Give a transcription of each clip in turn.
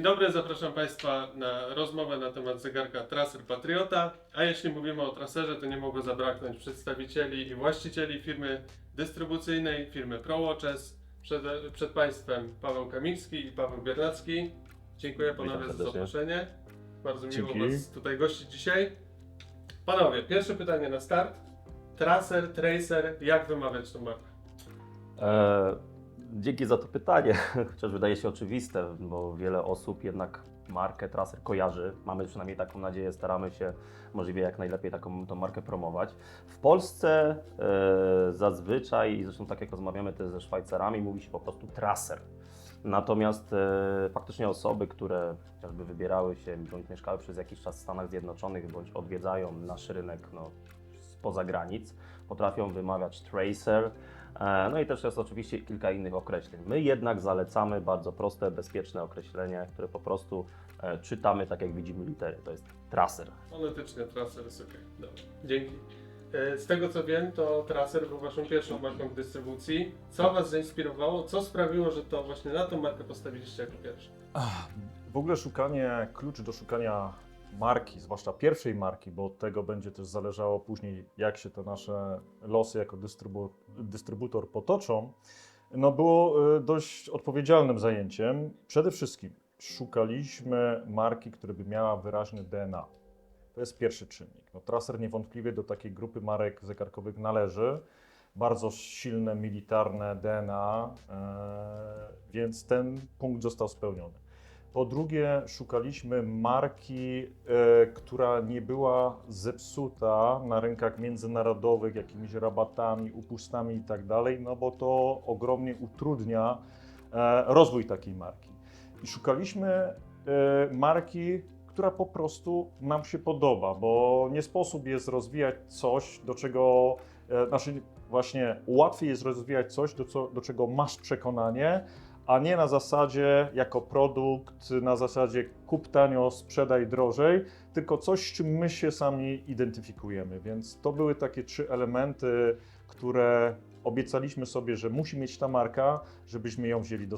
dobry, zapraszam Państwa na rozmowę na temat zegarka Traser Patriota. A jeśli mówimy o Traserze, to nie mogło zabraknąć przedstawicieli i właścicieli firmy dystrybucyjnej, firmy ProWatches. Przed Państwem Paweł Kamiński i Paweł Biernacki. Dziękuję panowie za zaproszenie. Bardzo miło Was tutaj gościć dzisiaj. Panowie, pierwsze pytanie na start. Tracer, jak wymawiać tą markę? Dzięki za to pytanie, chociaż wydaje się oczywiste, bo wiele osób jednak markę Traser kojarzy. Mamy przynajmniej taką nadzieję, staramy się możliwie jak najlepiej tą markę promować. W Polsce zazwyczaj, i zresztą tak jak rozmawiamy też ze Szwajcarami, mówi się po prostu Traser. Natomiast faktycznie osoby, które chociażby wybierały się bądź mieszkały przez jakiś czas w Stanach Zjednoczonych, bądź odwiedzają nasz rynek spoza granic, potrafią wymawiać Tracer. No i też jest oczywiście kilka innych określeń. My jednak zalecamy bardzo proste, bezpieczne określenie, które po prostu czytamy tak jak widzimy litery. To jest Traser. Fonetycznie Tracer jest ok. Dobra, dzięki. Z tego co wiem, to Tracer był Waszą pierwszą marką dystrybucji. Co Was zainspirowało? Co sprawiło, że to właśnie na tą markę postawiliście jako pierwszą? W ogóle klucz do szukania marki, zwłaszcza pierwszej marki, bo od tego będzie też zależało później, jak się te nasze losy jako dystrybutor potoczą, było dość odpowiedzialnym zajęciem. Przede wszystkim szukaliśmy marki, która by miała wyraźne DNA. To jest pierwszy czynnik. Tracer niewątpliwie do takiej grupy marek zegarkowych należy. Bardzo silne, militarne DNA, więc ten punkt został spełniony. Po drugie, szukaliśmy marki, która nie była zepsuta na rynkach międzynarodowych jakimiś rabatami, upustami i tak dalej, bo to ogromnie utrudnia rozwój takiej marki. I szukaliśmy marki, która po prostu nam się podoba, bo nie sposób jest rozwijać coś, do czego, właśnie łatwiej jest rozwijać coś, do czego masz przekonanie, a nie na zasadzie jako produkt, na zasadzie kup tanio, sprzedaj drożej, tylko coś, z czym my się sami identyfikujemy. Więc to były takie 3 elementy, które obiecaliśmy sobie, że musi mieć ta marka, żebyśmy ją wzięli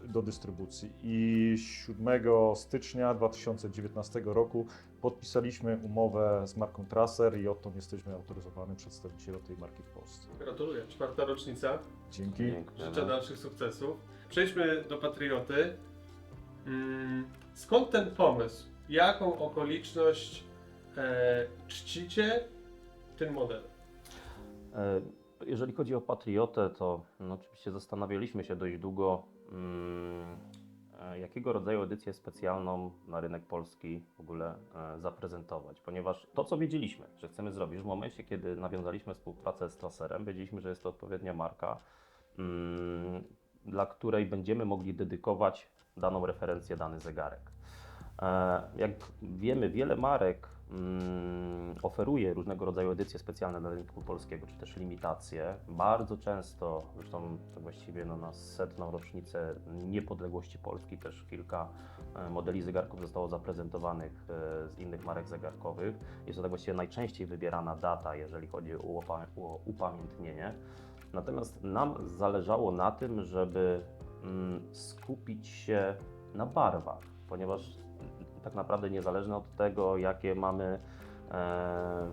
do dystrybucji. I 7 stycznia 2019 roku podpisaliśmy umowę z marką Tracer i odtąd jesteśmy autoryzowanym przedstawicielem tej marki w Polsce. Gratuluję, 4. rocznica. Dzięki. Życzę dalszych sukcesów. Przejdźmy do Patrioty. Skąd ten pomysł? Jaką okoliczność czcicie tym modelem? Jeżeli chodzi o Patriotę, to oczywiście zastanawialiśmy się dość długo, jakiego rodzaju edycję specjalną na rynek polski w ogóle zaprezentować, ponieważ to, co wiedzieliśmy, że chcemy zrobić w momencie, kiedy nawiązaliśmy współpracę z Tracerem, wiedzieliśmy, że jest to odpowiednia marka, dla której będziemy mogli dedykować daną referencję, dany zegarek. Jak wiemy, wiele marek oferuje różnego rodzaju edycje specjalne dla rynku polskiego, czy też limitacje. Bardzo często, zresztą to właściwie na 100. rocznicę niepodległości Polski też kilka modeli zegarków zostało zaprezentowanych z innych marek zegarkowych. Jest to tak właściwie najczęściej wybierana data, jeżeli chodzi o upamiętnienie. Natomiast nam zależało na tym, żeby skupić się na barwach, ponieważ tak naprawdę niezależnie od tego, jakie mamy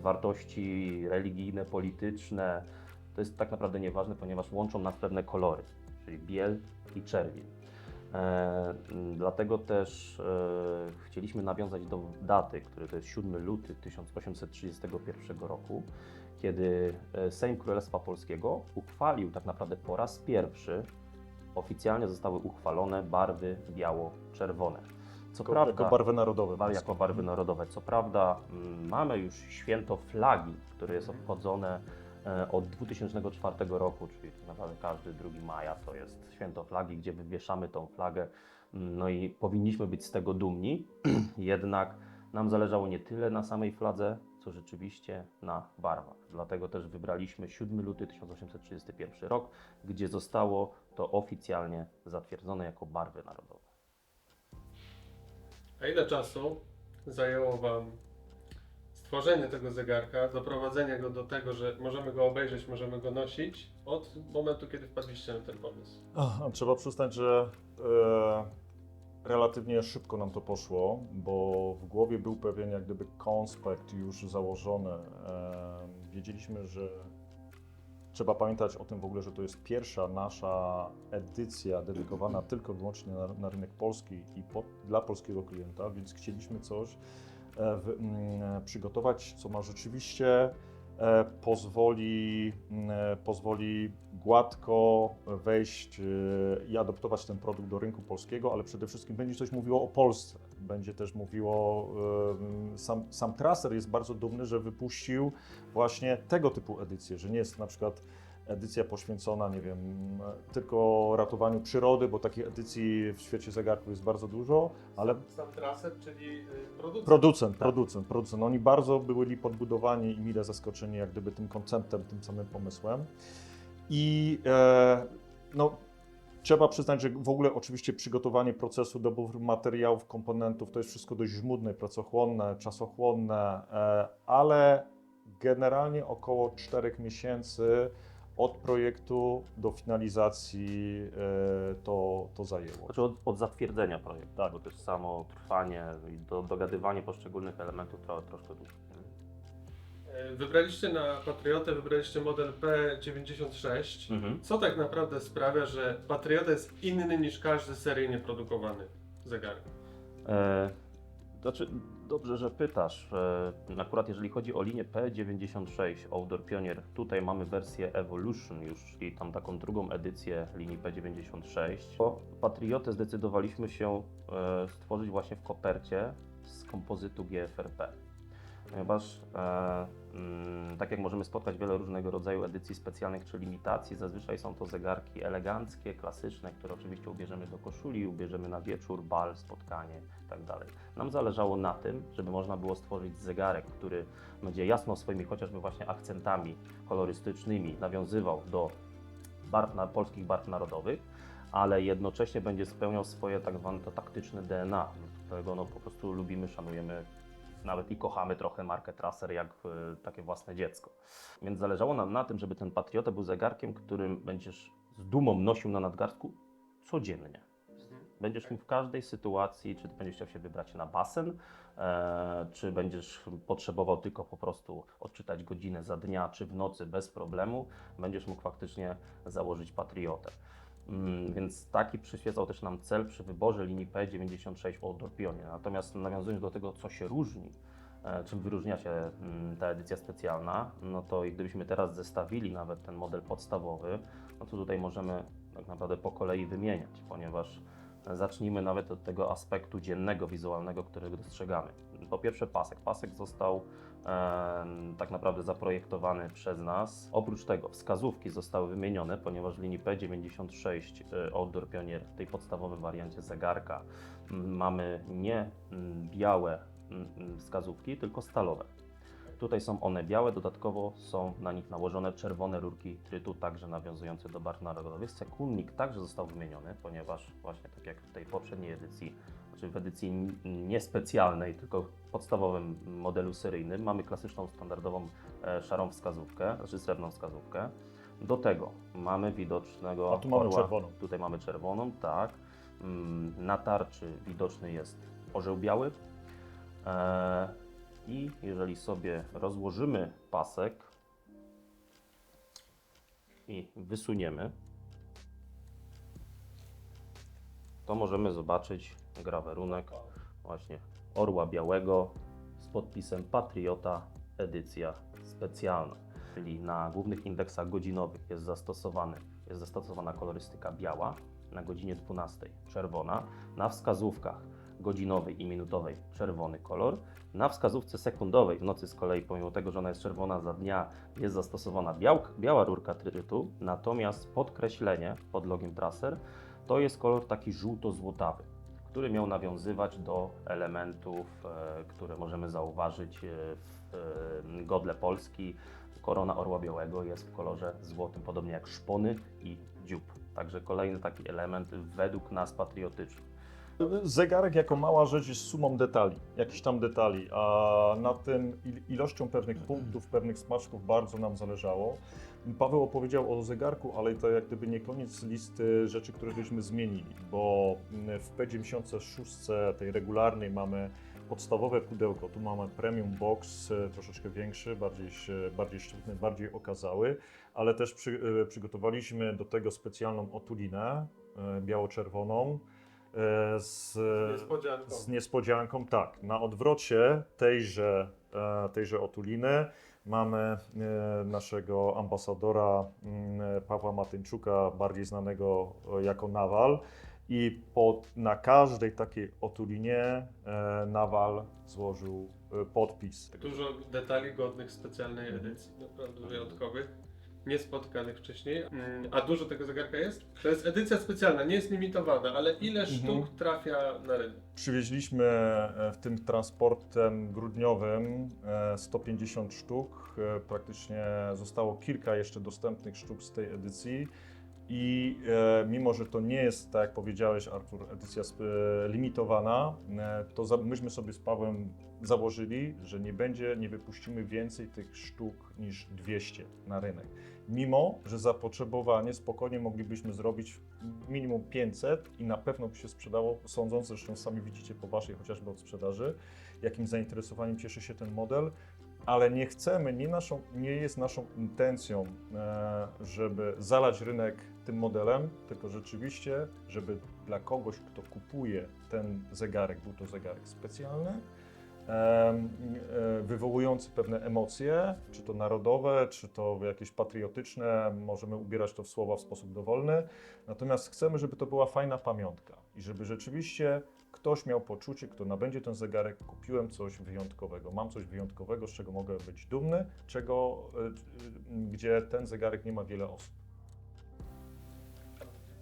wartości religijne, polityczne, to jest tak naprawdę nieważne, ponieważ łączą nas pewne kolory, czyli biel i czerwień. Dlatego też chcieliśmy nawiązać do daty, który to jest 7 luty 1831 roku, kiedy Sejm Królestwa Polskiego uchwalił tak naprawdę po raz pierwszy, oficjalnie zostały uchwalone barwy biało-czerwone. Jako barwy narodowe. Jako barwy narodowe. Co prawda mamy już święto flagi, które jest obchodzone od 2004 roku, czyli tak naprawdę każdy 2 maja to jest święto flagi, gdzie wywieszamy tą flagę. I powinniśmy być z tego dumni, jednak nam zależało nie tyle na samej fladze, co rzeczywiście na barwach. Dlatego też wybraliśmy 7 luty 1831 rok, gdzie zostało to oficjalnie zatwierdzone jako barwy narodowe. A ile czasu zajęło Wam stworzenie tego zegarka, doprowadzenie go do tego, że możemy go obejrzeć, możemy go nosić, od momentu, kiedy wpadliście na ten pomysł? Trzeba przyznać, że relatywnie szybko nam to poszło, bo w głowie był pewien jak gdyby konspekt już założony. Wiedzieliśmy, że trzeba pamiętać o tym w ogóle, że to jest pierwsza nasza edycja dedykowana tylko i wyłącznie na rynek polski i dla polskiego klienta, więc chcieliśmy coś przygotować, co ma rzeczywiście pozwoli gładko wejść i adoptować ten produkt do rynku polskiego, ale przede wszystkim będzie coś mówiło o Polsce. Będzie też mówiło, sam Traser jest bardzo dumny, że wypuścił właśnie tego typu edycje, że nie jest na przykład edycja poświęcona, nie wiem, tylko ratowaniu przyrody, bo takich edycji w świecie zegarków jest bardzo dużo, ale Sam Traser, czyli producent. Oni bardzo byli podbudowani i mile zaskoczeni jak gdyby tym konceptem, tym samym pomysłem. I no, trzeba przyznać, że w ogóle oczywiście przygotowanie procesu, dobór materiałów, komponentów, to jest wszystko dość żmudne, pracochłonne, czasochłonne, ale generalnie około 4 miesięcy od projektu do finalizacji to zajęło. Znaczy od zatwierdzenia projektu, tak, bo też samo trwanie i dogadywanie poszczególnych elementów trwa troszkę dłużej. Wybraliście na Patriotę, wybraliście model P96. Co tak naprawdę sprawia, że Patriota jest inny niż każdy seryjnie produkowany zegarek? Znaczy, dobrze, że pytasz. Akurat jeżeli chodzi o linię P96 Outdoor Pioneer, tutaj mamy wersję Evolution już i tam taką drugą edycję linii P96. Patriotę zdecydowaliśmy się stworzyć właśnie w kopercie z kompozytu GFRP. Ponieważ tak jak możemy spotkać wiele różnego rodzaju edycji specjalnych czy limitacji, zazwyczaj są to zegarki eleganckie, klasyczne, które oczywiście ubierzemy do koszuli, ubierzemy na wieczór, bal, spotkanie itd. Nam zależało na tym, żeby można było stworzyć zegarek, który będzie jasno swoimi chociażby właśnie akcentami kolorystycznymi nawiązywał do polskich barw narodowych, ale jednocześnie będzie spełniał swoje tak zwane to taktyczne DNA, którego no, po prostu lubimy, szanujemy, nawet i kochamy trochę markę Traser jak takie własne dziecko. Więc zależało nam na tym, żeby ten Patriota był zegarkiem, którym będziesz z dumą nosił na nadgarstku codziennie. Będziesz nim w każdej sytuacji, czy ty będziesz chciał się wybrać na basen, czy będziesz potrzebował tylko po prostu odczytać godzinę za dnia, czy w nocy bez problemu, będziesz mógł faktycznie założyć Patriotę. Więc taki przyświecał też nam cel przy wyborze linii P96 Outdoor Pioneer. Natomiast nawiązując do tego, co się różni, czym wyróżnia się ta edycja specjalna, no to gdybyśmy teraz zestawili nawet ten model podstawowy, no to tutaj możemy tak naprawdę po kolei wymieniać, ponieważ zacznijmy nawet od tego aspektu dziennego, wizualnego, którego dostrzegamy. Po pierwsze pasek. Pasek został tak naprawdę zaprojektowany przez nas. Oprócz tego wskazówki zostały wymienione, ponieważ w linii P96 Outdoor Pioneer, w tej podstawowym wariancie zegarka, mamy nie białe wskazówki, tylko stalowe. Tutaj są one białe, dodatkowo są na nich nałożone czerwone rurki trytu, także nawiązujące do barw narodowych. Sekundnik także został wymieniony, ponieważ właśnie tak jak w tej poprzedniej edycji, znaczy w edycji niespecjalnej, tylko w podstawowym modelu seryjnym, mamy klasyczną, standardową szarą wskazówkę, znaczy srebrną wskazówkę. Do tego mamy widocznego A tu mamy orła. czerwoną. Tutaj mamy czerwoną, tak. Na tarczy widoczny jest orzeł biały. I jeżeli sobie rozłożymy pasek i wysuniemy, to możemy zobaczyć grawerunek właśnie orła białego z podpisem Patriota edycja specjalna. Czyli na głównych indeksach godzinowych jest zastosowana kolorystyka biała, na godzinie 12 czerwona, na wskazówkach godzinowej i minutowej czerwony kolor. Na wskazówce sekundowej w nocy z kolei, pomimo tego, że ona jest czerwona za dnia, jest zastosowana biała rurka trytu, natomiast podkreślenie pod logiem Traser to jest kolor taki żółto-złotawy, który miał nawiązywać do elementów, które możemy zauważyć w godle Polski. Korona orła białego jest w kolorze złotym, podobnie jak szpony i dziób. Także kolejny taki element według nas patriotyczny. Zegarek jako mała rzecz jest sumą detali, jakichś tam detali, a na tym ilością pewnych punktów, pewnych smaczków bardzo nam zależało. Paweł opowiedział o zegarku, ale to jak gdyby nie koniec listy rzeczy, które byśmy zmienili, bo w P96 tej regularnej mamy podstawowe pudełko, tu mamy premium box, troszeczkę większy, bardziej sztywny, bardziej okazały, ale też przygotowaliśmy do tego specjalną otulinę biało-czerwoną, Niespodzianką. z niespodzianką, tak. Na odwrocie tejże otuliny mamy naszego ambasadora Pawła Matyńczuka, bardziej znanego jako Nawal. I na każdej takiej otulinie Nawal złożył podpis. Dużo detali godnych specjalnej edycji, naprawdę wyjątkowych, niespotkanych wcześniej. A dużo tego zegarka jest? To jest edycja specjalna, nie jest limitowana, ale ile sztuk trafia na rynek? Przywieźliśmy w tym transportem grudniowym 150 sztuk. Praktycznie zostało kilka jeszcze dostępnych sztuk z tej edycji. I mimo, że to nie jest, tak jak powiedziałeś, Artur, edycja limitowana, to myśmy sobie z Pawłem założyli, że nie wypuścimy więcej tych sztuk niż 200 na rynek. Mimo, że zapotrzebowanie spokojnie moglibyśmy zrobić minimum 500 i na pewno by się sprzedało, sądząc, zresztą sami widzicie po waszej chociażby od sprzedaży, jakim zainteresowaniem cieszy się ten model. Ale nie chcemy, nie jest naszą intencją, żeby zalać rynek tym modelem, tylko rzeczywiście, żeby dla kogoś, kto kupuje ten zegarek, był to zegarek specjalny, wywołujący pewne emocje, czy to narodowe, czy to jakieś patriotyczne, możemy ubierać to w słowa w sposób dowolny. Natomiast chcemy, żeby to była fajna pamiątka i żeby rzeczywiście ktoś miał poczucie, kto nabędzie ten zegarek, kupiłem coś wyjątkowego, mam coś wyjątkowego, z czego mogę być dumny, gdzie ten zegarek nie ma wiele osób.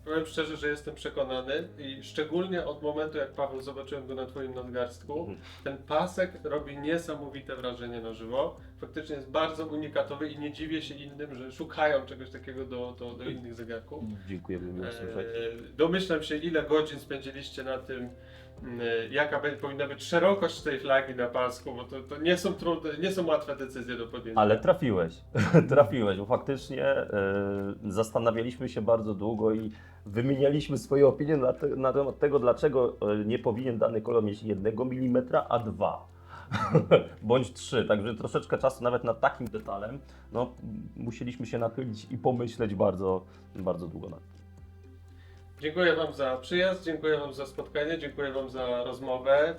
Powiem szczerze, że jestem przekonany i szczególnie od momentu, jak Paweł zobaczyłem go na twoim nadgarstku, ten pasek robi niesamowite wrażenie na żywo. Faktycznie jest bardzo unikatowy i nie dziwię się innym, że szukają czegoś takiego do innych zegarków. Dziękuję, miło słyszeć. Domyślam się, ile godzin spędziliście na tym, jaka powinna być szerokość tej flagi na pasku, bo to nie są trudne, nie są łatwe decyzje do podjęcia. Ale trafiłeś, trafiłeś, bo faktycznie zastanawialiśmy się bardzo długo i wymienialiśmy swoje opinie na temat tego, dlaczego nie powinien dany kolor mieć 1 mm, a 2 bądź 3. Także troszeczkę czasu nawet nad takim detalem musieliśmy się nachylić i pomyśleć bardzo, bardzo długo nad tym. Dziękuję Wam za przyjazd, dziękuję Wam za spotkanie, dziękuję Wam za rozmowę.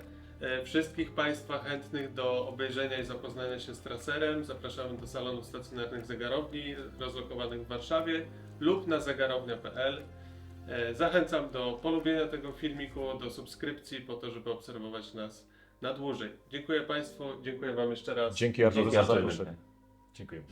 Wszystkich Państwa chętnych do obejrzenia i zapoznania się z traserem zapraszamy do salonów stacjonarnych zegarowni rozlokowanych w Warszawie lub na zegarownia.pl. Zachęcam do polubienia tego filmiku, do subskrypcji po to, żeby obserwować nas na dłużej. Dziękuję Państwu, dziękuję Wam jeszcze raz. Dzięki Artur za Dzięki, Artur. zaproszenie. Dziękuję.